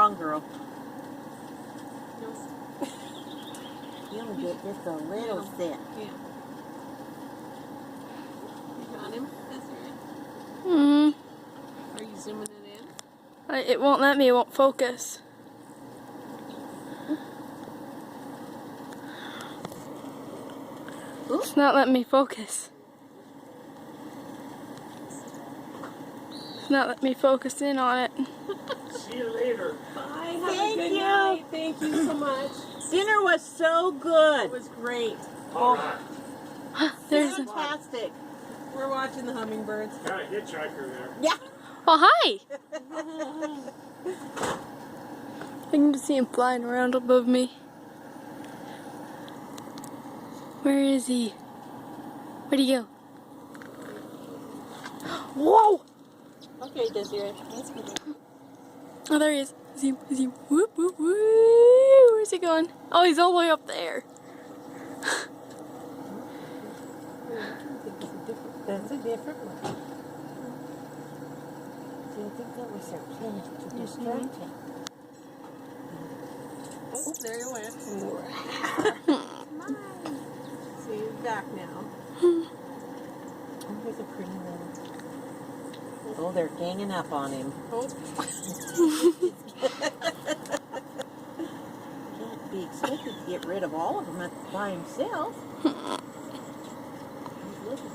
on, girl. You only get just a little sip. Yeah. You got him? That's right. Are you zooming it in? It won't let me, it won't focus. It's not letting me focus. It's not letting me focus in on it. See you later. Bye. Have Thank a good you. night. Thank you so much. Dinner was so good. It was great. All right. There's a... Fantastic. We're watching the hummingbirds. Got a hitchhiker there. Yeah. Oh, hi! I can just see him flying around above me. Where is he? Where'd he go? Whoa! Okay, Desiree. Let's go. Oh, there he is. Is he, whoop, whoop, whoop. Where's he going? Oh, he's all the way up there. That's a different one. See, I think that was their plan to distract him. Oh, there you went. So you're back now. Oh, he's a pretty little. Oh, they're ganging up on him. Oh. Can't be expected to get rid of all of them by himself. He's looking.